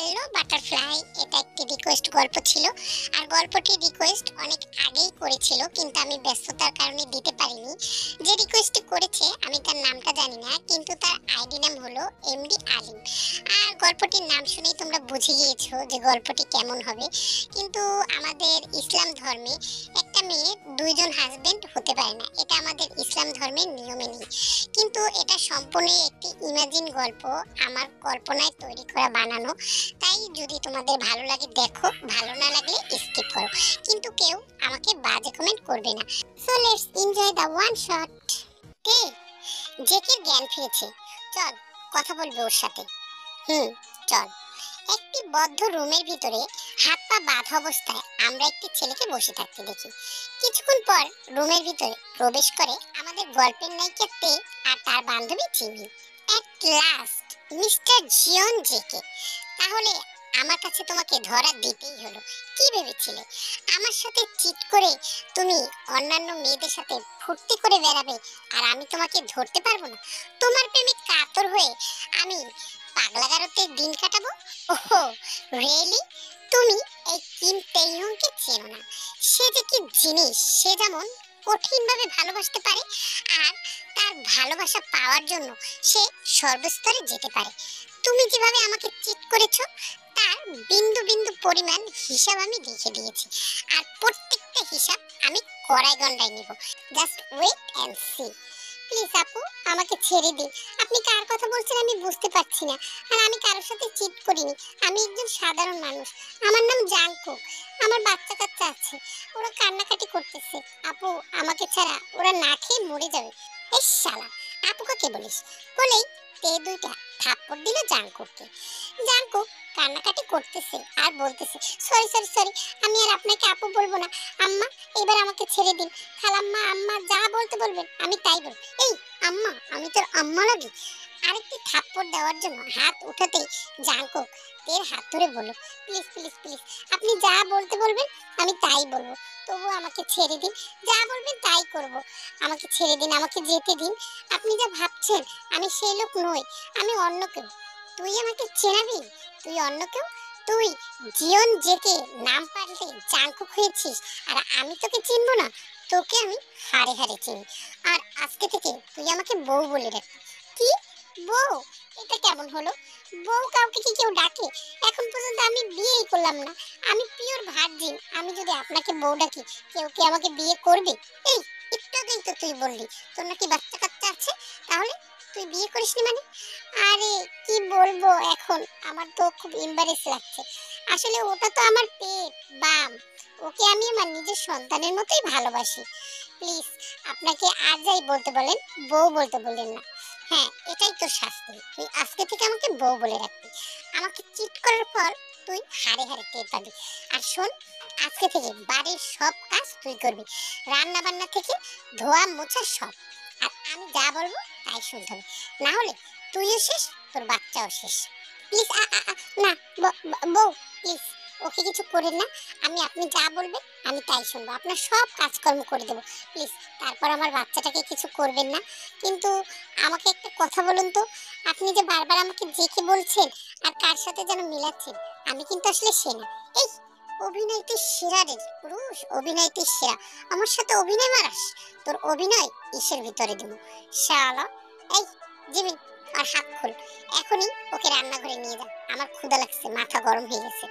Hello butterfly, এটা একটি request গল্প ছিল। আর গল্পটি রিকোয়েস্ট অনেক আগেই করেছিল, কিন্তু আমি ব্যস্ততার কারণে দিতে পারিনি। যে রিকোয়েস্টটি করেছে আমি তার নামটা জানি না, কিন্তু তার আইডি নাম হলো এমডি আলিম। আর গল্পটির নাম শুনেই তোমরা বুঝে গিয়েছো যে গল্পটি কেমন হবে। কিন্তু আমাদের ইসলাম ধর্মে একটা মেয়ে দুইজন হাজবেন্ড হতে পারে না, এটা আমাদের ইসলাম ধর্মের নিয়মে নেই। কিন্তু এটা সম্পূর্ণই একটি ইমাজিন গল্প, আমার কল্পনায় তৈরি করা বানানো। তাই যদি তোমাদের ভালো লাগে দেখো, ভালো না লাগলে স্কিপ করো, কিন্তু কেউ আমাকে বাজে কমেন্ট করবে না। So let's enjoy the one shot. কে জেকের জ্ঞান ফিরেছে, চল কথা বলবো ওর সাথে। চল। একটি বদ্ধ রুমের ভিতরে হাত পা বাঁধা অবস্থায় আমরা একটি ছেলেকে বসে থাকতে দেখি। কিছুক্ষণ পর রুমের ভিতরে প্রবেশ করে আমাদের গল্পের নায়িকা তে আর তার বান্ধবী জিমি। এট লাস্ট মিস্টার জিয়ন জেকে, তাহলে আমার কাছে তোমাকে ধরা দিতেই হলো। কি ভেবেছিলে আমার সাথে চিট করে তুমি অন্যান্য মেয়েদের সাথে ফুর্তি করে বেড়াবে আর আমি তোমাকে ধরতে পারবো না? তোমার প্রেমে কাতর হয়ে আমি পাগলা গারদে দিন কাটাবো? ওহো রিয়েলি? তুমি এই কিম তেইহংকে চেনো না। সে যে কি জিনিস, সে যেমন কঠিনভাবে ভালোবাসতে পারে, আর তার ভালোবাসা পাওয়ার জন্য সে সর্বস্তরে যেতে পারে। তুমি যেভাবে আমাকে চিট করেছো তার বিন্দু বিন্দু পরিমাণ হিসাব আমি লিখে দিয়েছি, আর প্রত্যেকটা হিসাব আমি কড়াই গন্ডায় নিব। Just wait and see. Please আপু, আমাকে ছেড়ে দিন। আপনি কার কথা বলছেন আমি বুঝতে পারছি না, আর আমি কারোর সাথে চিট করিনি। আমি একজন সাধারণ মানুষ, আমার নাম জাংকুক। আমার বাচ্চা কাচ্চা আছে, ওরা কান্নাকাটি করতেছে। আপু, আমাকে ছাড়া ওরা না খেয়ে মরে যাবে। এই শালা, আপু কাকে বলিস? বলেই তে দুইটা থাপ্পড় দিল জাংকুককে। জাংকুক কান্নাকাটি করতেছে আর বলতেছে, সরি সরি সরি, আমি আর আপনাকে আপু বলবো না। আম্মা, এবার আমাকে ছেড়ে দিন। খালাম্মা, আম্মা যা বলতে বলবেন আমি তাই বলবো। এই আম্মা, আমি তোর আম্মা লাগি? আরেকটি থাপ্পড় দেওয়ার জন্য হাত উঠাতেই জাংকুক তের হাত ধরে বলল, প্লিজ প্লিজ প্লিজ, আপনি যা বলতে বলবেন আমি তাই বলবো, তবু আমাকে ছেড়ে দিন। যা বলবেন তাই করব, আমাকে ছেড়ে দিন, আমাকে যেতে দিন। আপনি যা ভাবছেন আমি সেই লোক নই, আমি অন্য কেউ। তুই আমাকে চেনাবি? তুই অন্য কেউ? তুই জিয়ন জেকে নাম পাল্টে জাংকুক হয়েছিস, আর আমি তোকে চিনবো না? তোকে আমি হাড়ে হাড়ে চিনি, আর আজকে থেকে তুই আমাকে বউ বলে ডাক। কি বউ? এটা কেমন হলো? বউ কাউকে কি কেউ ডাকে? এখন পর্যন্ত আমি বিয়েই করলাম না, আমি পিওর ভার্জিন। আমি যদি আপনাকে বউ ডাকি কেউ কি আমাকে বিয়ে করবে? এই একটু আগেই তো তুই বললি তোর নাকি বাচ্চা কাচ্চা আছে, তাহলে তুই বিয়ে করিসনি মানে? আরে কি বলবো এখন, আমার তো খুব এম্বারেস লাগছে। আসলে ওটা তো আমার পেট বাম, ওকে আমি আমার নিজের সন্তানের মতোই ভালোবাসি। প্লিজ আপনাকে আর যাই বলতে বলেন, বউ বলতে বললেন না। হ্যাঁ, এটাই তোর শাস্তি, তুই আজকে থেকে আমাকে বউ বলে রাখবি। আমাকে চিট করার পর তুই হাড়ে হাড়ে টের পাবি। আর শোন, আজকে থেকে বাড়ির সব কাজ তুই করবি, রান্না বান্না থেকে ধোয়া মোছা সব। আর আমি যা বলবো তাই শুনতে হবে, না হলে তুইও শেষ, তোর বাচ্চাও শেষ। প্লিজ না বউ, প্লিজ ওকে কিছু করেন না। আপনি যা বলবেন আমি তাই শুনবো, আপনার সব কাজকর্ম করে দেবো। প্লিজ তারপর আমার বাচ্চাটাকে কিছু করবেন না। কিন্তু আমাকে একটা কথা বলুন তো, আপনি যে বারবার আমাকে জেকে বলছেন আর কার সাথে যেন মিলাচ্ছেন, আমি কিন্তু আসলে সে না। এই অভিনয়টি সেরা রে পুরুষ, অভিনয়টি সেরা। আমার সাথে অভিনয় মারাস? তোর অভিনয় ইসের ভিতরে দেবো শালা। এই জিমিন, আর হাত খোল, এখনই ওকে রান্নাঘরে নিয়ে যা, আমার ক্ষুধা লাগছে, মাথা গরম হয়ে গেছে।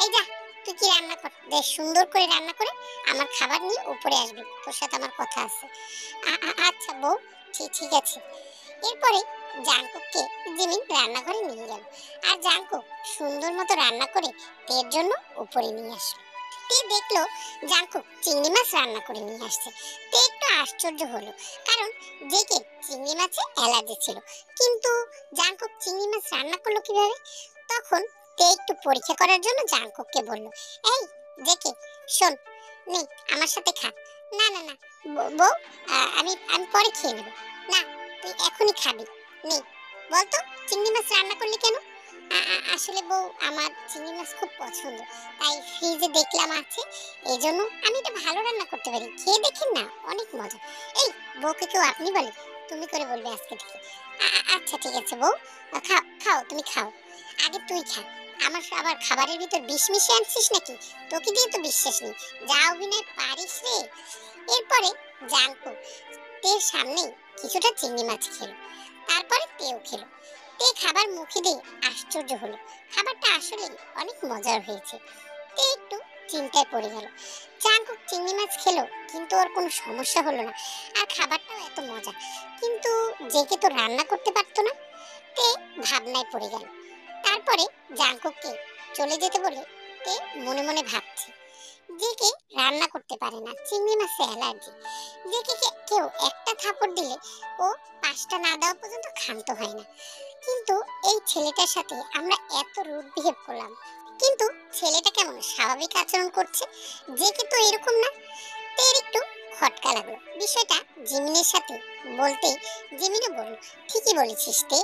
এই যা, তুই কি রান্না কর, বেশ সুন্দর করে রান্না করে আমার খাবার নিয়ে উপরে আসবি, তোর সাথে আমার কথা আছে। আচ্ছা বউ, ঠিক আছে। এরপরে জাংকুককে জিমিন রান্নাঘরে নিয়ে গেল, আর জাংকুক সুন্দর মতো রান্না করে তের জন্য উপরে নিয়ে আসলো। তে দেখলো জাংকুক চিংড়ি মাছ রান্না করে নিয়ে আসছে। তে একটু আশ্চর্য হলো, কারণ জেকে চিংড়ি মাছে অ্যালার্জি ছিল, কিন্তু জাংকুক চিংড়ি মাছ রান্না করলো কিভাবে? তখন তে একটু পরীক্ষা করার জন্য জাংকুককে বলল, এই জেকে শোন, নে আমার সাথে খা। না না না বউ, আমি আমি পরে খেয়ে নেব। না, তুই এখনই খাবি, নে। বলতো চিংড়ি মাছ রান্না করলি কেন? আসলে বউ, আমার চিংড়ি মাছ খুব পছন্দ, তাই ফ্রিজে দেখলাম আছে, এই জন্য আমি এটা ভালো রান্না করতে পারি, খেয়ে দেখেন না, অনেক মজা। এই বউকে কেউ আপনি বলে, তুমি করে বলবে আজকে থেকে। আচ্ছা ঠিক আছে বউ, খাও খাও, তুমি খাও, আগে তুই খা, আমার আবার খাবারের ভিতর বিষ মিশিয়ে আনছিস নাকি? তোকে দিয়ে তো বিশ্বাস নেই। যা অভিনয় পারিস রে। এরপরে জাঙ্কুক তের সামনে কিছুটা চিংড়ি মাছ খেলো, তারপরে তেও খেলো। তে খাবার মুখে দিয়ে আশ্চর্য হলো, খাবারটা আসলে অনেক মজার হয়েছে। তে একটু চিন্তায় পড়ে গেল। জাঙ্কুক চিংড়ি মাছ খেলো কিন্তু ওর কোনো সমস্যা হলো না, আর খাবারটাও এত মজা, কিন্তু জেকে তো রান্না করতে পারতো না। তে ভাবনায় পড়ে গেল। তারপরে জাঙ্কুককে চলে যেতে বলে তে মনে মনে ভাবছে, জেকে রান্না করতে পারে না, চিংড়ি মাছে অ্যালার্জি। জেকে কেউ একটা থাপড় দিলে ও পাঁচটা না দেওয়া পর্যন্ত ক্ষান্ত হয় না। কিন্তু এই ছেলেটার সাথে আমরা এত রুড বিহেভ করলাম, কিন্তু ছেলেটা কেমন স্বাভাবিক আচরণ করছে, জেকে তো এরকম না। তের একটু খটকা লাগলো বিষয়টা জিমিনের সাথে বলতে। জিমিনও বলল, ঠিকই বলেছিস তে,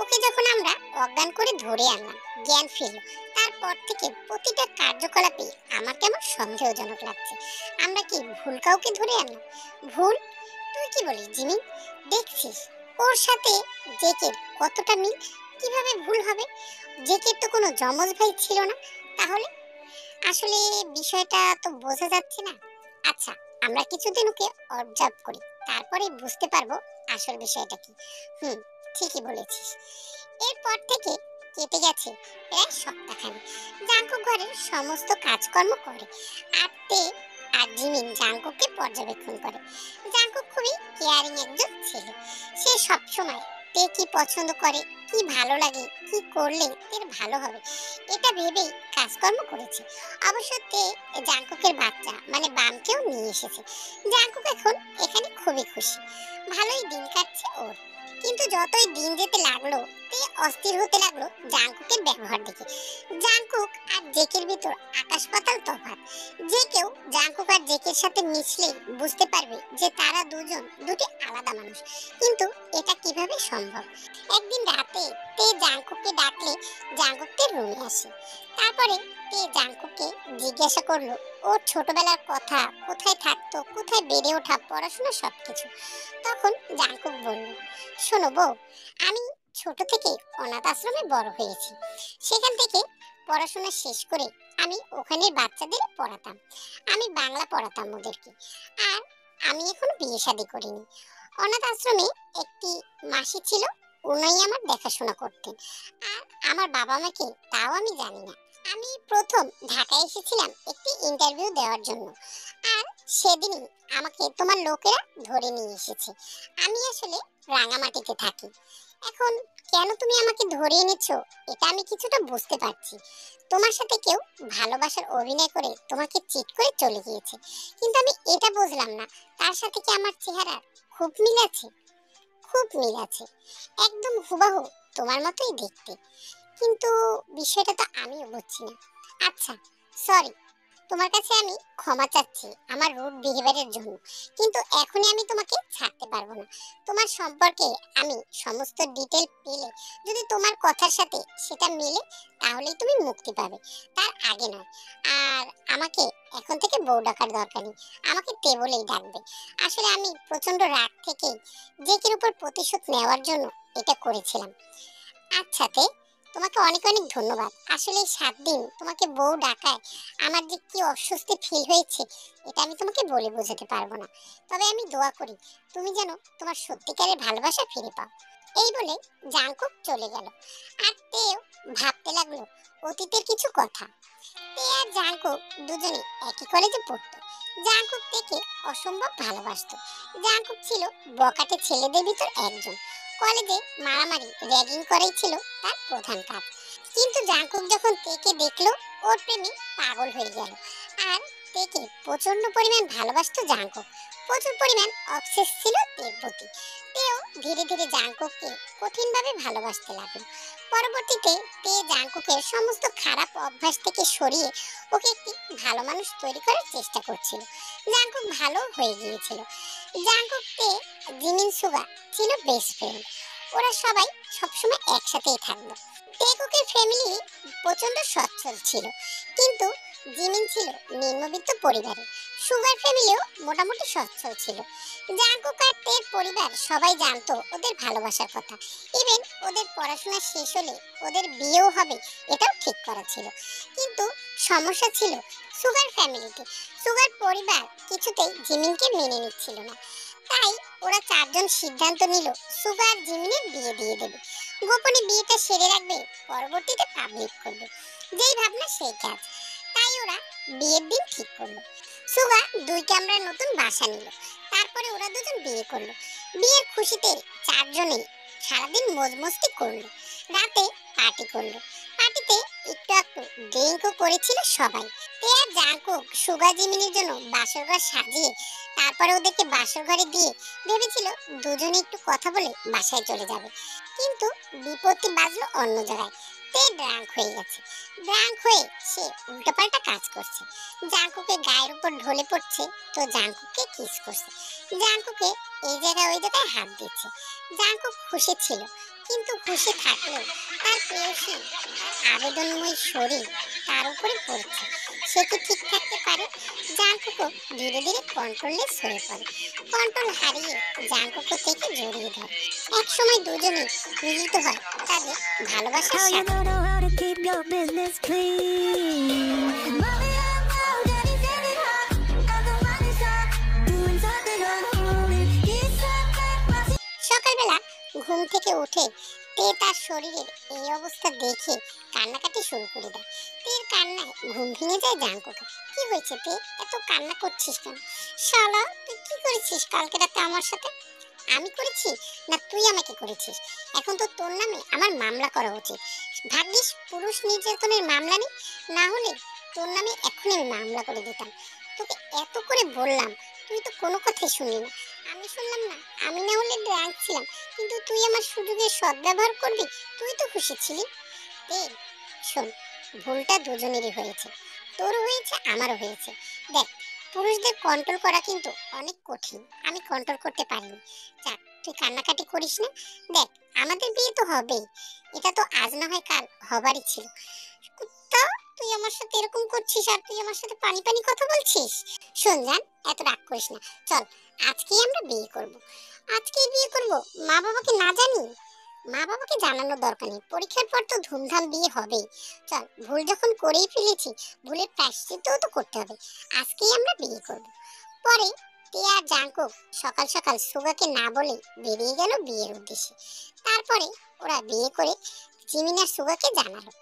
ওকে যখন আমরা অজ্ঞান করে ধরে আনলাম, জ্ঞান ফিরল, তারপর থেকে প্রতিটা কার্যকলাপে আমার কেমন সন্দেহজনক লাগছে। আমরা কি ভুল কাউকে ধরে আনলাম? ভুল? তুই কি বলিস জিমিন? দেখছিস ওর সাথে জেকের কতটা মিল, কিভাবে ভুল হবে? জেকের তো কোনো যমজ ভাই ছিল না, তাহলে আসলে বিষয়টা তো বোঝা যাচ্ছে না। আচ্ছা, আমরা কিছুদিন ওকে অবজার্ভ করি, তারপরে বুঝতে পারবো আসল বিষয়টা কি। ঠিকই বলেছিস। এরপর থেকে কেটে গেছে প্রায় সপ্তাহখানেক। জাঙ্কুক ঘরের সমস্ত কাজকর্ম করে, আর তে আর জিমিন জাঙ্কুককে পর্যবেক্ষণ করে। জাঙ্কুক খুবই কেয়ারিং একজন ছেলে। সে সবসময় তে কি পছন্দ করে, কি ভালো লাগে, কি করলে এর ভালো হবে, এটা ভেবেই কাজকর্ম করেছে। অবশ্য তে জাঙ্কুকের বাচ্চা মানে বামকেও নিয়ে এসেছে। জাঙ্কুক এখন এখানে খুবই খুশি, ভালোই দিন কাটছে ওর। কিন্তু যতই দিন যেতে লাগলো, তে অস্থির হতে লাগলো জাঙ্কুকের ব্যবহার দেখে। জাঙ্কুক আর জেকের ভিতর আকাশ পাতাল তফাৎ। যে কেউ জাঙ্কুক আর জেকের সাথে মিশলে বুঝতে পারবে যে তারা দুজন দুটি আলাদা মানুষ, কিন্তু এটা কিভাবে সম্ভব? একদিন রাতে তে জাঙ্কুককে ডাকলে জাঙ্কুক তের রুমে আসে। তারপরে তে জাঙ্কুককে জিজ্ঞাসা করলো ওর ছোটবেলার কথা, কোথায় থাকতো, কোথায় বেড়ে ওঠা, পড়াশোনা সবকিছু। তখন জাঙ্কুক বলল, শোনো বউ, আমি ছোট থেকে অনাথ আশ্রমে বড় হয়েছি। সেখান থেকে পড়াশোনা শেষ করে আমি ওখানের বাচ্চাদের পড়াতাম। আমি বাংলা পড়াতাম ওদেরকে। আর আমি এখনো বিয়ে শাদী করিনি। অনাথ আশ্রমে একটি মাসি ছিল, উনি আমার দেখাশোনা করতেন। আর আমার বাবা মাকে তাও আমি জানি না। আমি প্রথম ঢাকায় এসেছিলাম একটি ইন্টারভিউ দেওয়ার জন্য, আর সেদিনই আমাকে তোমার লোকেরা ধরে নিয়ে এসেছে। আমি আসলে রাঙামাটিতে থাকি। এখন কেন তুমি আমাকে ধরে এনেছো এটা আমি কিছুটা বুঝতে পারছি। তোমার সাথে কেউ ভালোবাসার অভিনয় করে তোমাকে চিট করে চলে গিয়েছে, কিন্তু আমি এটা বুঝলাম না তার সাথে কি আমার চেহারা খুব মিল আছে। খুব মিল আছে, একদম হুবাহু তোমার মতোই দেখতে, কিন্তু বিষয়টা তো আমিও বুঝছি না। আচ্ছা, সরি, তোমার কাছে আমি ক্ষমা চাচ্ছি আমার রুড বিহেভিয়ারের জন্য, কিন্তু এখনই আমি তোমাকে ছাড়তে পারবো না। তোমার সম্পর্কে আমি সমস্ত ডিটেল পেলে যদি তোমার কথার সাথে সেটা মিলে তাহলেই তুমি মুক্তি পাবে, তার আগে নয়। আর আমাকে এখন থেকে বউ ডাকার দরকার নেই, আমাকে তে বলেই ডাকবে। আসলে আমি প্রচন্ড রাগ থেকে জেকের উপর প্রতিশোধ নেওয়ার জন্য এটা করেছিলাম। আচ্ছা তে, তোমাকে অনেক অনেক ধন্যবাদ। আসলে এই 7 দিন তোমাকে বউ ডাকায় আমার যে কি অস্বস্তি ফিল হয়েছে এটা আমি তোমাকে বলে বোঝাতে পারবো না। তবে আমি দোয়া করি তুমি যেন তোমার সত্যিকারের ভালোবাসা ফিরে পাও। এই বলে জাঙ্কুক চলে গেল, আর তেও ভাবতে লাগলো অতীতের কিছু কথা। তে আর জাঙ্কুক দুজনে একই কলেজে পড়তো। জাঙ্কুক তেকে অসম্ভব ভালোবাসতো। জাঙ্কুক ছিল বকাটে ছেলেদের ভিতর একজন। কলেজে মারামারি র্যাগিং করাই ছিল তার প্রধান কাজ। কিন্তু জাঙ্কুক যখন তেকে দেখলো ওর প্রেমে পাগল হয়ে গেল। আর তেকে প্রচন্ড পরিমাণ ভালোবাসতো জাঙ্কুক, প্রচুর পরিমাণ অবসেস ছিল তের প্রতি। তেও ধীরে ধীরে জাঙ্কুককে কঠিনভাবে ভালোবাসতে লাগলো। পরবর্তীতে তে জাঙ্কুকের সমস্ত খারাপ অভ্যাস থেকে সরিয়ে ওকে একটি ভালো মানুষ তৈরি করার চেষ্টা করছিল। জাঙ্কুক ভালো হয়ে গিয়েছিল। জাঙ্কুক তে জিমিন সুগা ছিল বেস্ট ফ্রেন্ড। ওরা সবাই সবসময় একসাথেই থাকতো। টেকুকের ফ্যামিলি প্রচন্ড সচ্ছল ছিল, কিন্তু জিমিন ছিল নিম্নবিত্ত পরিবারে, সুগার ফ্যামিলিও মোটামুটি সচ্ছল ছিল। জাংকুক আর তের পরিবার সবাই জানতো ওদের ভালোবাসার কথা। ইভেন ওদের পড়াশোনা শেষ হলে ওদের বিয়েও হবে এটাও ঠিক করা ছিল। কিন্তু সমস্যা ছিল সুগার ফ্যামিলিতে। সুগার পরিবার কিছুতেই জিমিনকে মেনে নিচ্ছিল না। তাই ওরা চারজন সিদ্ধান্ত নিল সুগার জিমিনের বিয়ে দিয়ে দেবে। গোপনে বিয়েটা সেরে রাখবে, পরবর্তীতে পাবলিক করবে। যেই ভাবনা সেই কাজ। তাই ওরা বিয়ের দিন ঠিক করলো। সুগা 2 কামরার নতুন বাসা নিল। তারপরে ওরা দুজন বিয়ে করলো। বিয়ের খুশিতে চারজনেই সারাদিন মজমস্তি করলো। রাতে পার্টি করলো। পার্টিতে একটু একটু ড্রিঙ্কও করেছিল সবাই। তে আর জাংকুক সুগা জিমিনের জন্য বাসর ঘর সাজিয়ে তারপরে ওদেরকে বাসর ঘরে দিয়ে ভেবেছিল দুজনে একটু কথা বলে বাসায় চলে যাবে। কিন্তু বিপত্তি বাজলো অন্য জায়গায়। তে ড্রাঙ্ক হয়ে গেছে। ড্রাঙ্ক হয়ে সে উল্টোপাল্টা কাজ করছে। জাংকুকের গায়ের উপর ঢলে পড়ছে, তো জাংকুককে কিস করছে। জাংকুকে এই জায়গায় ওই জায়গায় হাত দিচ্ছে। জাংকুক খুশি ছিল, কিন্তু খুশি থাকলেও তার প্রেয়সী আবেদনময় শরীর তার উপরে পড়ছে। সে কি ঠিক থাকতে পারে? জাংকুকও ধীরে ধীরে কন্ট্রোললেস হয়ে পড়ে। কন্ট্রোল হারিয়ে জাংকুকও থেকে জড়িয়ে ধরে। এক সময় দুজনেই মিলিত হয় তাদের ভালোবাসার How you সাথে। don't know how to keep your business clean? Mommy, I know daddy said it hot, and the money's hot, doing something unholy. He said that my সকালবেলা ঘুম থেকে উঠে তে তার শরীরের এই অবস্থা দেখে কান্নাকাটি শুরু করে দেয়। তের কান্নায় ঘুম ভেঙে যায় জাংকুকের। কি হয়েছে তে, এত কান্না করছিস কেন? শালা তুই কি করেছিস কালকে রাতে আমার সাথে? আমি করেছি না তুই আমাকে করেছিস? এখন তো তোর নামে আমার মামলা করা উচিত। ভাগ্যিস পুরুষ নির্যাতনের মামলা নেই, না হলে তোর নামে এখনই আমি মামলা করে দিতাম। তোকে এত করে বললাম, তুই তো কোনো কথাই শুনলি না। আমি শুনলাম না? আমি না হলে ড্রাঙ্ক ছিলাম, কিন্তু তুই আমার সুযোগের সদ্ব্যবহার করবি। তুই তো খুশি ছিলি। এই শোন, ভুলটা দুজনেরই হয়েছে। তোর হয়েছে, আমারও হয়েছে। দেখ, পুরুষদের কন্ট্রোল করা কিন্তু অনেক কঠিন। আমি কন্ট্রোল করতে পারিনি। যাক, তুই কান্নাকাটি করিস না। দেখ, আমাদের বিয়ে তো হবেই। এটা তো আজ না হয় কাল হবারই ছিল। কুত্তা, তুই আমার সাথে এরকম করছিস আর তুই আমার সাথে পানি পানি কথা বলছিস? শোন জান, এত রাগ করিস না। চল, আজকেই আমরা বিয়ে করব। আজকেই বিয়ে করব? মা বাবাকে না জানি? মা বাবাকে জানানোর দরকার নেই। পরীক্ষার পর তো ধুমধাম বিয়ে হবেই। চল, ভুল যখন করেই ফেলেছি, ভুলের প্রায়শ্চিত্তও তো করতে হবে। আজকেই আমরা বিয়ে করব। পরে তে আর জাংকুক সকাল সকাল সুগাকে না বলে বেরিয়ে গেল বিয়ের উদ্দেশ্যে। তারপরে ওরা বিয়ে করে জিমিন আর সুগাকে জানালো।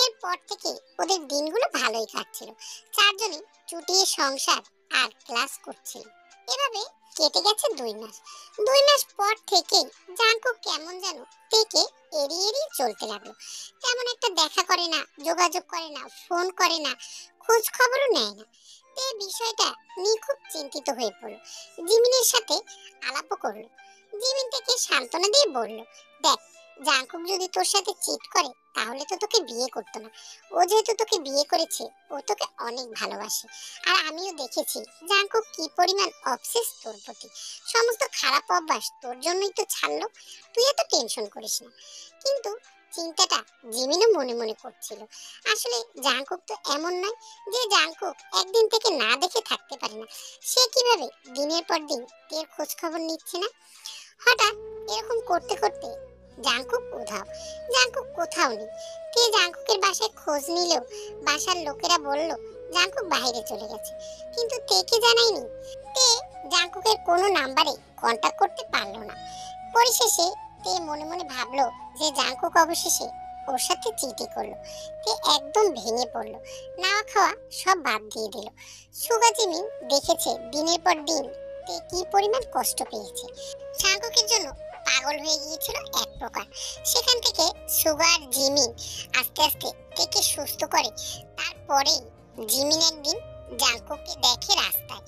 এরপর থেকে ওদের দিনগুলো ভালোই কাটছিল। চারজনে চুটিয়ে সংসার আর ক্লাস করছিল। এভাবে কেটে গেছে 2 মাস। 2 মাস পর থেকে জাংকুক কেমন যেন থেকে এড়িয়ে এড়িয়ে চলতে লাগলো। তেমন একটা দেখা করে না, যোগাযোগ করে না, ফোন করে না, খোঁজ খবরও নেয় না। তে বিষয়টা নিয়ে খুব চিন্তিত হয়ে পড়লো। জিমিনের সাথে আলাপও করলো। জিমিন থেকে সান্ত্বনা দিয়ে বলল, দেখ, জাংকুক যদি তোর সাথে চিট করে তাহলে তো তোকে বিয়ে করতো না। ও যেহেতু তোকে বিয়ে করেছে, ও তোকে অনেক ভালোবাসে। আর আমিও দেখেছি জাংকুক কি পরিমাণ অবসেস তোর প্রতি। সমস্ত খারাপ অভ্যাস তোর জন্যই তো ছাড়লো। তুই এত টেনশন করিস না। কিন্তু চিন্তাটা জিমিনও মনে মনে করছিল। আসলে জাংকুক তো এমন নয় যে জাংকুক একদিন থেকে না দেখে থাকতে পারে না। সে কিভাবে দিনের পর দিন এর খোঁজ খবর নিচ্ছে না? হঠাৎ এরকম করতে করতে জাংকুক উধাও। জাংকুক কোথাও নেই। তে জাংকুকের বাসায় খোঁজ নিলেও বাসার লোকেরা বলল জাংকুক বাইরে চলে গেছে। কিন্তু তেকে জানায়নি। তে জাংকুকের কোনো নাম্বারে কন্টাক্ট করতে পারলো না। পরিশেষে তে মনে মনে ভাবলো যে জাংকুক অবশেষে ওর সাথে চিটি করলো। তে একদম ভেঙে পড়লো। নাওয়া খাওয়া সব বাদ দিয়ে দিল। সুগা জিমিন দেখেছে দিনের পর দিন তে কি পরিমাণ কষ্ট পেয়েছে। জাংকুকের জন্য পাগল হয়ে গিয়েছিল এক প্রকার। সেখান থেকে সুগার জিমিন আস্তে আস্তে থেকে সুস্থ করে। তারপরে জিমিন একদিন জাংকুককে দেখে রাস্তায়।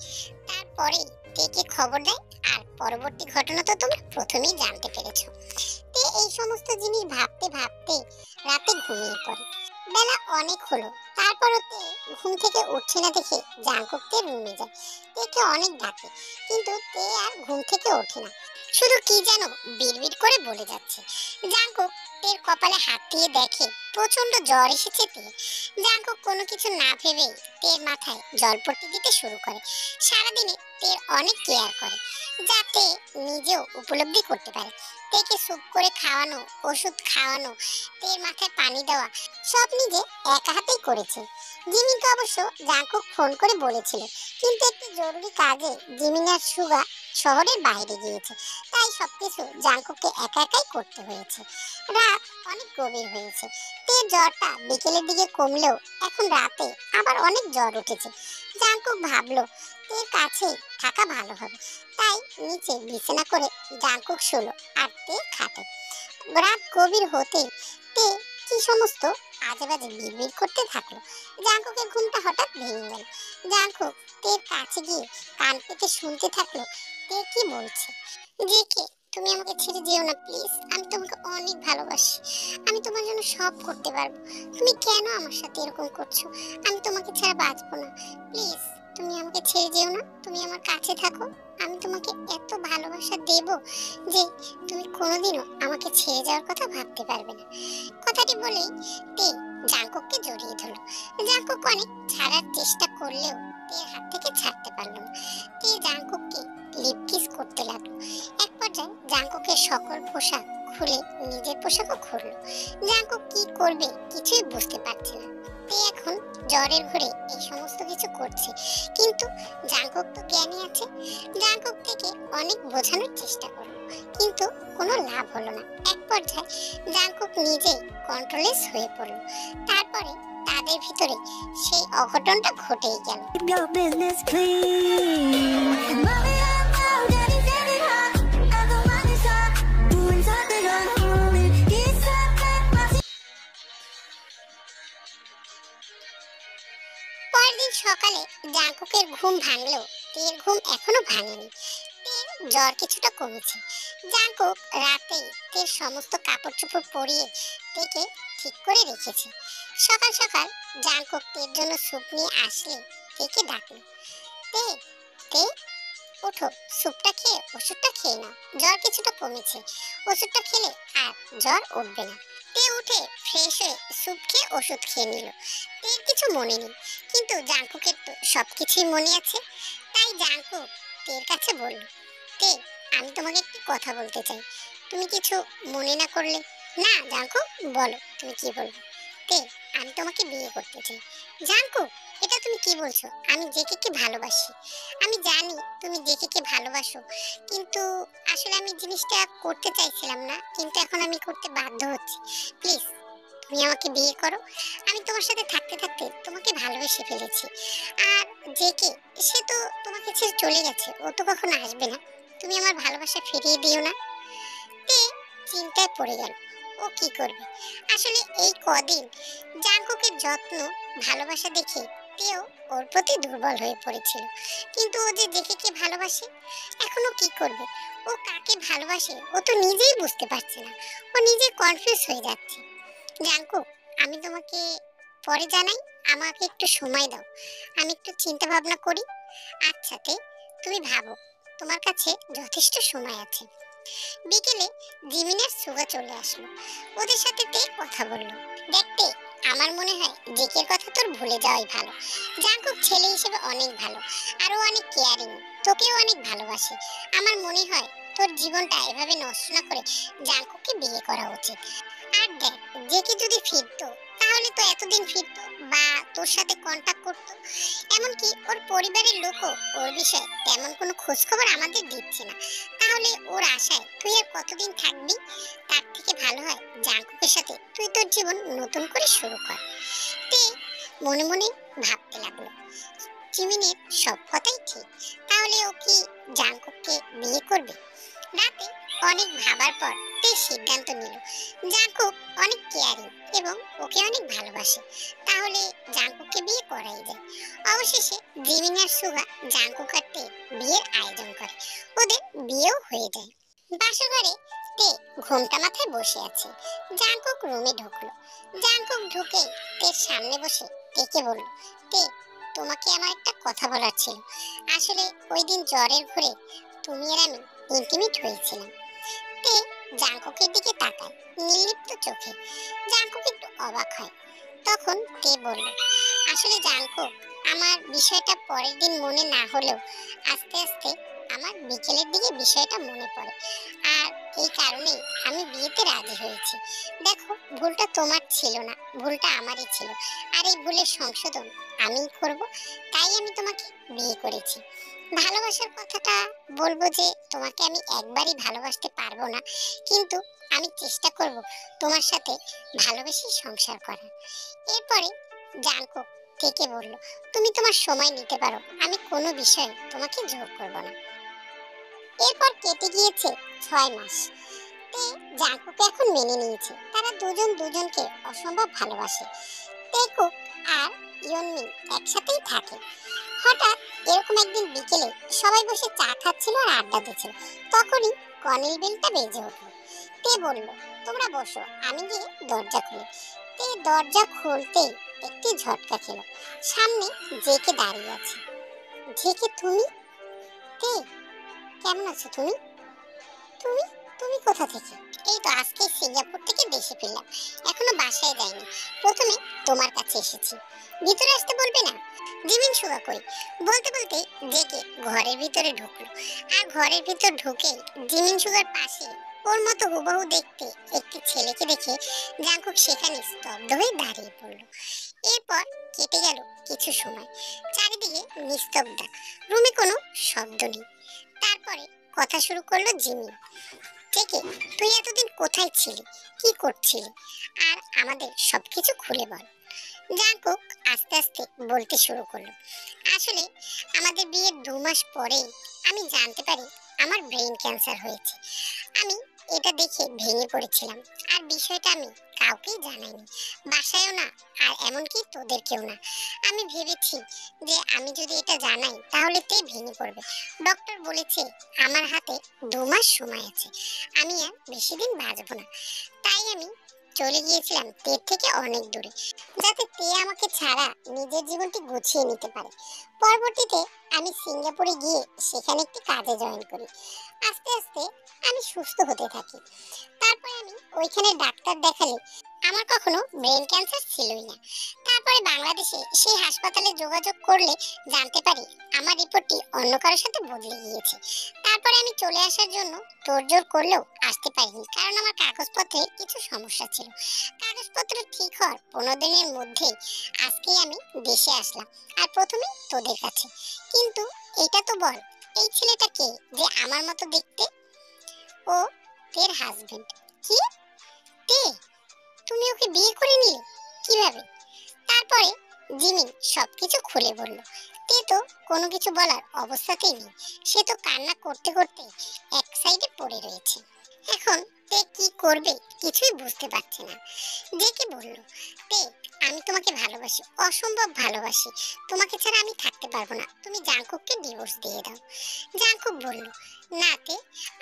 তারপরে তেকে খবর দেয়। আর পরবর্তী ঘটনা তো তোমরা প্রথমেই জানতে পেরেছো। তে এই সমস্ত জিনিস ভাবতে ভাবতে রাতে ঘুমিয়ে পড়ে। বেলা অনেক হলো। তার তারপর তে ঘুম থেকে উঠছে না দেখে জাঙ্কুক তে রুমে যায়। তেকে অনেক ডাকে কিন্তু তে আর ঘুম থেকে ওঠে না, শুধু কি যেন বিড়বিড় করে বলে যাচ্ছে। জাঙ্কুক তের কপালে হাত দিয়ে দেখে প্রচন্ড জ্বর এসেছে তে। জাঙ্কুক কোনো কিছু না ভেবে তের মাথায় জলপট্টি দিতে শুরু করে। সারাদিনে তের অনেক কেয়ার করে, যাতে নিজেও উপলব্ধি করতে পারে। তেকে স্যুপ করে খাওয়ানো, ওষুধ খাওয়ানো, তের মাথায় পানি দেওয়া সব নিজে একা হাতেই করেছে। জিমিনকে অবশ্য জাঙ্কুক ফোন করে বলেছিল, কিন্তু একটি জরুরি কাজে জিমিন আর সুগা শহরের বাইরে গিয়েছে, তাই সবকিছু জাঙ্কুককে একা একাই করতে হয়েছে। রাত অনেক গভীর হয়েছে। তের জ্বরটা বিকেলের দিকে কমলেও এখন রাতে আবার অনেক জ্বর উঠেছে। জাঙ্কুক ভাবলো তের কাছে থাকা ভালো হবে, তাই নিচে বিছানা করে জাঙ্কুক শুলো আর তে খাটে। রাত গভীর হতেই তে কি সমস্ত আজে বাজে বিড়বিড় করতে থাকলো। জাঙ্কুকের ঘুমটা হঠাৎ ভেঙে গেল। জাঙ্কুক তের কাছে গিয়ে কান পেতে শুনতে থাকলো তে কি বলছে। জেকে, তুমি আমাকে ছেড়ে যেও না প্লিজ, আমি তোমাকে অনেক ভালোবাসি, আমি তোমার জন্য সব করতে পারবো, তুমি কেন আমার সাথে এরকম করছো, আমি তোমাকে ছাড়া বাঁচবো না, প্লিজ তুমি আমাকে ছেড়ে যেও না, তুমি আমার কাছে থাকো, আমি তোমাকে এত ভালোবাসা দেব যে তুমি কোনোদিনও আমাকে ছেড়ে যাওয়ার কথা ভাবতে পারবে না। কথাটি বলেই তে জাঙ্কুককে জড়িয়ে ধরলো। জাঙ্কুক অনেক ছাড়ার চেষ্টা করলেও তের হাত থেকে ছাড়তে পারলো না। তে জাঙ্কুককে লিপ কিস করতে লাগলো। এক পর্যায়ে জাঙ্কুকের সকল পোশাক খুলে নিজের পোশাকও খুললো। জাঙ্কুক কি করবে কিছুই বুঝতে পারছে না। তে এখন জ্বরের ঘরে এই সমস্ত কিছু করছে, কিন্তু জাঙ্কুক তো জ্ঞানী আছে। জাঙ্কুক থেকে অনেক বোঝানোর চেষ্টা করলো, কিন্তু কোনো লাভ হলো না। এক পর্যায়ে জাঙ্কুক নিজেই কন্ট্রোলেস হয়ে পড়লো। তারপরে তাদের ভিতরে সেই অঘটনটা ঘটেই গেল। Keep your business clean. Mommy, I know daddy said it hot. And the money's hot. Doing something unholy. He said that my পরদিন সকালে জাঙ্কুকের ঘুম ভাঙলেও তের ঘুম এখনো ভাঙেনি। তের জ্বর কিছুটা কমেছে। জাঙ্কুক রাতেই তের সমস্ত কাপড় চোপড় পরিয়ে তেকে ঠিক করে রেখেছে। সকাল সকাল জাঙ্কুক তের জন্য স্যুপ নিয়ে আসলে তেকে ডাকলো, তে তে ওঠো, স্যুপটা খেয়ে ওষুধটা খেয়ে নাও, জ্বর কিছুটা কমেছে, ওষুধটা খেলে আর জ্বর উঠবে না। তে উঠে ফ্রেশ হয়ে স্যুপ খেয়ে ওষুধ খেয়ে নিল। তের কিছু মনে নেই, কিন্তু জাঙ্কুকের তো সবকিছুই মনে আছে। তাই জাঙ্কুক তের কাছে বলল, তে আমি তোমাকে একটি কথা বলতে চাই, তুমি কিছু মনে না করলে। না জাঙ্কুক, বলো তুমি কি বলবে। তে আমি তোমাকে বিয়ে করতে চাই। জাঙ্কুক, এটা তুমি কি বলছো? আমি জেকে ভালোবাসি, আমি জানি তুমি জেকে ভালোবাসো, কিন্তু আসলে আমি জিনিসটা করতে চাইছিলাম না, কিন্তু এখন আমি করতে বাধ্য হচ্ছি। প্লিজ তুমি আমাকে বিয়ে করো, আমি তোমার সাথে থাকতে থাকতে তোমাকে ভালোবেসে ফেলেছি। আর জেকে, সে তো তোমাকে ছেড়ে চলে গেছে, ও তো কখনো আসবে না, তুমি আমার ভালোবাসা ফিরিয়ে দিও না। তে চিন্তায় পড়ে গেল ও কি করবে। আসলে এই কদিন জাঙ্কুকের যত্ন ভালোবাসা দেখে তেও ওর প্রতি দুর্বল হয়ে পড়েছিল, কিন্তু ও যে জেকে ভালোবাসে, এখনো কি করবে, ও কাকে ভালোবাসে ও তো নিজেই বুঝতে পারছে না, ও নিজে কনফিউজ হয়ে যাচ্ছে। জাঙ্কুক, আমি তোমাকে পরে জানাই, আমাকে একটু সময় দাও, আমি একটু চিন্তা ভাবনা করি। আচ্ছা তে, তুমি ভাবো, তোমার কাছে যথেষ্ট সময় আছে। বিকেলে জিমিনের সুগা চলে আসলো, ওদের সাথে তে কথা বললো। দেখতে আমার মনে হয় জেকের কথা তোর ভুলে যাওয়াই ভালো। জাঙ্কুক ছেলে হিসেবে অনেক ভালো, আরো অনেক কেয়ারিং, তোকেও অনেক ভালোবাসে। আমার মনে হয় তোর জীবনটা এভাবে নষ্ট না করে জাঙ্কুককে বিয়ে করা উচিত। আর দেখ, জেকে যদি ফিরতো তাহলে তো এতদিন ফিরতো বা তোর সাথে কন্টাক্ট করতো। এমনকি ওর পরিবারের লোকও ওর বিষয়ে তেমন কোনো খোঁজ খবর আমাদের দিচ্ছে না। তাহলে ওর আশায় তুই আর কতদিন থাকবি? তার থেকে ভালো হয় জাঙ্কুকের সাথে তুই তোর জীবন নতুন করে শুরু কর। তে মনে মনে ভাবতে লাগলো, জিমিনের সব কথাই ঠিক, তাহলে ও কি জাঙ্কুককে বিয়ে করবে? রাতে অনেক ভাবার পর তে সিদ্ধান্ত নিল, জাঙ্কুক অনেক কেয়ারিং এবং ওকে অনেক ভালোবাসে, তাহলে জাঙ্কুককে বিয়ে করাই যায়। অবশেষে জিমিন আর সুগা জাঙ্কুক আর তে বিয়ের আয়োজন করে, ওদের বিয়েও হয়ে যায়। বাসঘরে তে ঘোমটা মাথায় বসে আছে। জাঙ্কুক রুমে ঢুকলো। জাঙ্কুক ঢুকে তের সামনে বসে তেকে বলল, তে তোমাকে আমার একটা কথা বলার ছিল। আসলে ওই দিন জ্বরের ঘরে তুমি আর আমি ইন্টিমেট হয়েছিলাম। তে জাঙ্কুকের দিকে তাকায় নির্লিপ্ত চোখে। জাঙ্কুক একটু অবাক হয়। তখন তে বলল, আসলে জাঙ্কুক, আমার বিষয়টা পরের দিন মনে না হলেও আস্তে আস্তে আমার বিকেলের দিকে বিষয়টা মনে পড়ে। আর এই কারণেই আমি বিয়েতে রাজি হয়েছি। দেখো, ভুলটা তোমার ছিল না, ভুলটা আমারই ছিল। আর এই ভুলের সংশোধন আমিই করব। তাই আমি তোমাকে বিয়ে করেছি। ভালোবাসার কথাটা বলবো যে তোমাকে আমি একবারই ভালোবাসতে পারবো না, কিন্তু আমি চেষ্টা করব তোমার সাথে ভালোবেসে সংসার করার। এরপরে জাঙ্কুক থেকে বলল, তুমি তোমার সময় নিতে পারো, আমি কোনো বিষয়ে তোমাকে জোর করব না। এরপর কেটে গিয়েছে 6 মাস। তে জাঙ্কুক এখন মেনে নিয়েছে তারা দুজন দুজনকে অসম্ভব ভালোবাসে। তেকুক আর ইয়নমি একসাথেই থাকে। হঠাৎ এরকম একদিন বিকেলে সবাই বসে চা খাচ্ছিল আর আড্ডা দিচ্ছিল। তখনই কলিং বেলটা বেজে উঠল। তে বলল, তোমরা বসো, আমি গিয়ে দরজা খুলি। তে দরজা খুলতেই একটি ঝটকা খেল। সামনে জেকে দাঁড়িয়ে আছে। জেকে, তুমি? তে, কেমন আছো তুমি? তুমি তুমি কোথা থেকে? এই তো আজকে সিঙ্গাপুর থেকে দেশে ফিরলাম, এখনো বাসায় যাইনি। প্রথমে তোমার কাছে এসেছি। ভিতরে আসতে বলবে না? জিমিন সুগা কই? বলতে বলতে জেকে ঘরের ভিতরে ঢুকলো। আর ঘরের ভিতর ঢুকে জিমিন সুগার পাশে ওর মতো হুবহু দেখতে একটি ছেলেকে দেখে জাঙ্কুক সেখানে স্তব্ধ হয়ে দাঁড়িয়ে পড়লো। এরপর কেটে গেল কিছু সময়। চারিদিকে নিস্তব্ধতা, রুমে কোনো শব্দ নেই। তারপরে কথা শুরু করলো জিমিন। থেকে, তুই এতদিন কোথায় ছিলি, কি করছিলি, আর আমাদের সবকিছু খুলে বল। জাঙ্কুক আস্তে আস্তে বলতে শুরু করলো, আসলে আমাদের বিয়ের 2 মাস পরেই আমি জানতে পারি আমার ব্রেন ক্যান্সার হয়েছে। আমি এটা দেখে ভেঙে পড়েছিলাম, আর বিষয়টা আমি কাউকেই জানাইনি, বাসায়ও না, আর এমনকি তোদেরকেও না। আমি ভেবেছি যে আমি যদি এটা জানাই তাহলে তে ভেঙে পড়বে। ডক্টর বলেছে আমার হাতে 2 মাস সময় আছে, আমি আর বেশি দিন বাঁচবো না। তাই আমি চলে গিয়েছিলাম তের থেকে অনেক দূরে, যাতে তে আমাকে ছাড়া নিজের জীবনটি গুছিয়ে নিতে পারে। পরবর্তীতে আমি সিঙ্গাপুরে গিয়ে সেখানে একটি কাজে জয়েন করি। আস্তে আস্তে আমি সুস্থ হতে থাকি। তারপরে আমি ওইখানে ডাক্তার দেখালে আমার কখনো ব্রেন ক্যান্সার ছিলই না। তারপরে বাংলাদেশে সেই হাসপাতালে যোগাযোগ করলে জানতে পারি আমার রিপোর্টটি অন্য কারোর সাথে বদলে গিয়েছে। তারপরে আমি চলে আসার জন্য তোড়জোড় করলেও আসতে পারিনি, কারণ আমার কাগজপত্রে কিছু সমস্যা ছিল। কাগজপত্র ঠিক হওয়ার 15 দিনের মধ্যেই আজকেই আমি দেশে আসলাম, আর প্রথমে তোদের কাছে। কিন্তু এটা তো বল, এই ছেলেটা কে যে আমার মতো দেখতে? ও তের হাজবেন্ড। কি? তে, তুমি ওকে বিয়ে করে নিলে কিভাবে? তারপরে জিমিন সবকিছু খুলে বলল। তে তো কোনো কিছু বলার অবস্থাতেই নেই, সে তো কান্না করতে করতে এক সাইডে পড়ে রয়েছে। এখন তে কি করবে কিছুই বুঝতে পারছে না। দেখে বলল, তে, আমি তোমাকে ভালোবাসি, অসম্ভব ভালোবাসি। তোমাকে ছাড়া আমি থাকতে পারবো না, তুমি জাঙ্কুককে ডিভোর্স দিয়ে দাও। জাঙ্কুক বলল, না তে,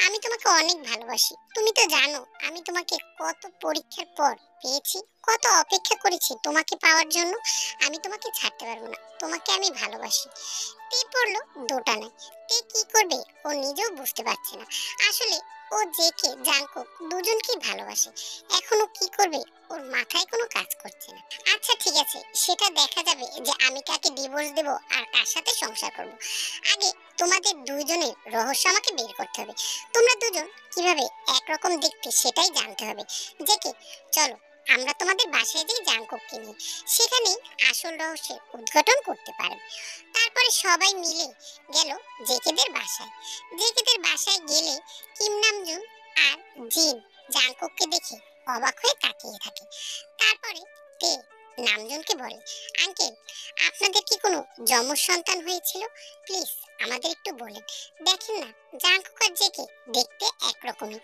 আমি তোমাকে অনেক ভালোবাসি। তুমি তো জানো আমি তোমাকে কত পরীক্ষার পর পেয়েছি, কত অপেক্ষা করেছি তোমাকে পাওয়ার জন্য। আমি তোমাকে ছাড়তে পারবো না, তোমাকে আমি ভালোবাসি। তে পড়লো দোটানায়। তে কি করবে ও নিজেও বুঝতে পারছে না। আসলে ও জেকে জাঙ্কুক দুজনকেই ভালোবাসে, এখনো কি করবে ওর মাথায় কোনো কাজ করছে না। আচ্ছা ঠিক আছে, সেটা দেখা যাবে যে আমি কাকে ডিভোর্স দেব আর কার সাথে সংসার করব। আগে তোমাদের দুইজনের রহস্য আমাকে বের করতে হবে। তোমরা দুজন কিভাবে একরকম দেখতে সেটাই জানতে হবে। জেকে, চলো আমরা তোমাদের বাসায় যাই জাঙ্কুককে নিয়ে, সেখানেই আসল রহস্যের উদ্ঘাটন করতে পারবে। তারপরে সবাই মিলে গেল জেকেদের বাসায়। জেকেদের বাসায় গেলে কিম নামজুন আর জিন জাঙ্কুককে দেখে অবাক হয়ে তাকিয়ে থাকে। তারপরে তে নামজুনকে বলে, আঙ্কেল, আপনাদের কি কোনো যমজ সন্তান হয়েছিল? প্লিজ আমাদের একটু বলেন। দেখেন না, জাঙ্কুক আর জেকে দেখতে একরকমই।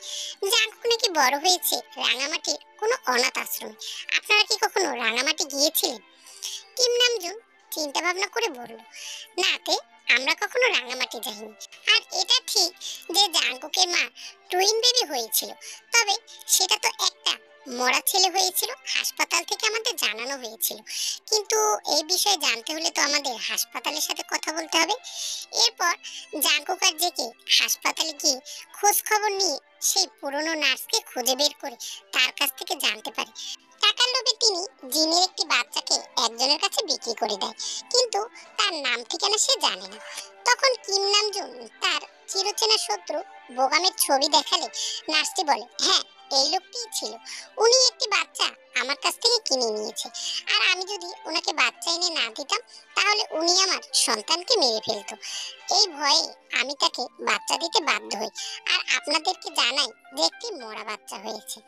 জাঙ্কুক নাকি বড় হয়েছে রাঙামাটির কোনো অনাথ আশ্রমে। আপনারা কি কখনো রাঙামাটি গিয়েছিলেন? কিম নামজুন চিন্তা ভাবনা করে বলল, না তে, আমরা কখনো রাঙামাটি যাইনি। আর এটা ঠিক যে জাঙ্কুকের মা টুইন বেবি হয়েছিল, তবে সেটা তো একটা মরা ছেলে হয়েছিল, হাসপাতাল থেকে আমাদের জানানো হয়েছিল। কিন্তু এই বিষয়ে জানতে হলে তো আমাদের হাসপাতালের সাথে কথা বলতে হবে। এরপর জাঙ্কুক আর জেকে হাসপাতালে গিয়ে খোঁজ খবর নিয়ে সেই পুরনো নার্সকে খুঁজে বের করে তার কাছ থেকে জানতে পারে টাকার লোভে তিনি জিনের একটি বাচ্চাকে একজনের কাছে বিক্রি করে দেয়, কিন্তু তার নাম ঠিকানা সে জানে না। তখন কিম নামজুন তার চিরচেনা শত্রু বোগামের ছবি দেখালে নার্সটি বলে, হ্যাঁ এই লোকটিই ছিল, উনি একটি বাচ্চা আমার কাছ থেকে কিনে নিয়েছে, আর আমি যদি ওনাকে বাচ্চা এনে না দিতাম তাহলে উনি আমার সন্তানকে মেরে ফেলতো। এই ভয়ে আমি তাকে বাচ্চা দিতে বাধ্য হই, আর আপনাদেরকে জানাই যে একটি মরা বাচ্চা হয়েছে।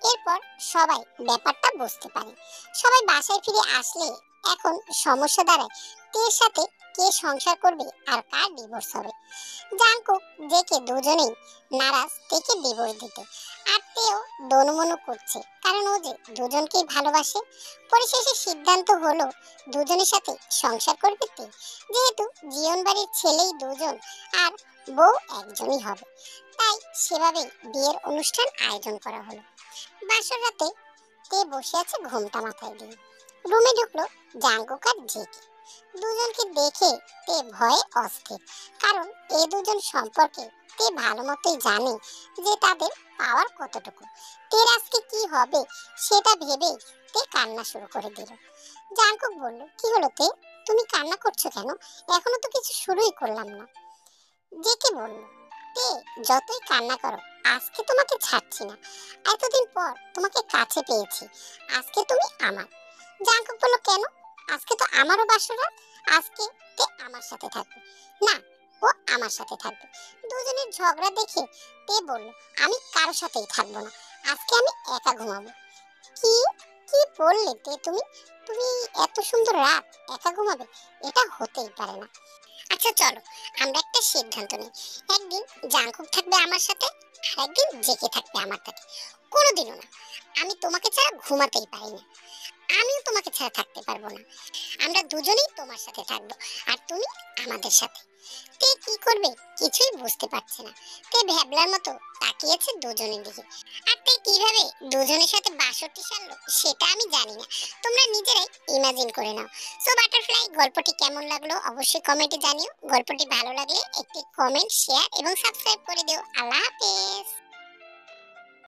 এরপর সবাই ব্যাপারটা বুঝতে পারে। সবাই বাসায় ফিরে আসলে এখন সমস্যা দাঁড়ায় কে সাথে কে সংসার করবে আর কার ডিভোর্স হবে। জাঙ্কুক জেকে দুজনেই নারাজ থেকে ডিভোর্স দিতে, আর তেও দোনমনো করছে, কারণ ও যে দুজনকেই ভালোবাসে। পরিশেষে সিদ্ধান্ত হলো দুজনের সাথে সংসার করবে তে, যেহেতু জীবন বাড়ির ছেলেই দুজন আর বউ একজনই হবে, তাই সেভাবেই বিয়ের অনুষ্ঠান আয়োজন করা হলো। বাসর রাতে তে বসে আছে ঘোমটা মাথায় দিয়ে। রুমে ঢুকলো জাঙ্কুক আর জেকে। দুজনকে দেখে তে ভয়ে অস্থির, কারণ এই দুজন সম্পর্কে তে ভালো মতোই জানে যে তাদের পাওয়ার কতটুকু। তের আজকে কি হবে সেটা ভেবে তে কান্না শুরু করে দিল। জাঙ্কুক বলল, কি হলো তে, তুমি কান্না করছো কেন? এখনো তো কিছু শুরুই করলাম না। জেকে বলল, তে যতই কান্না করো আজকে তোমাকে ছাড়ছি না, এতদিন পর তোমাকে কাছে পেয়েছি, আজকে তুমি আমার। জাঙ্কুক বলল, কেন? আজকে তো আমারও বাসর রাত, আজকে তে আমার সাথে থাকবে। না, ও আমার সাথে থাকবে। দুজনের ঝগড়া দেখে তে বলল, আমি কারো সাথেই থাকবো না, আজকে আমি একা ঘুমাবো। কি কি বললে তে তুমি? তুমি এত সুন্দর রাত একা ঘুমাবে? এটা হতেই পারে না। আচ্ছা চলো আমরা একটা সিদ্ধান্ত নিই, একদিন জাঙ্কুক থাকবে আমার সাথে, আর একদিন জেকে থাকবে আমার সাথে। কোনোদিনও না, আমি তোমাকে ছাড়া ঘুমাতেই পারি না, আমিও তোমাকে ছাড়া থাকতে পারবো না। আমরা দুজনেই তোমার সাথে থাকবো, আর তুমি আমাদের সাথে। তে কি করবে কিছুই বুঝতে পারছে না। তে ভ্যাবলার মতো তাকিয়েছে দুজনের দিকে। আর তে কিভাবে দুজনের সাথে 62 সারলো সেটা আমি জানি না, তোমরা নিজেরাই ইমাজিন করে নাও। সো বাটারফ্লাই, গল্পটি কেমন লাগলো অবশ্যই কমেন্টে জানিও। গল্পটি ভালো লাগলে একটি কমেন্ট, শেয়ার এবং সাবস্ক্রাইব করে দিও। আল্লাহ হাফেজ।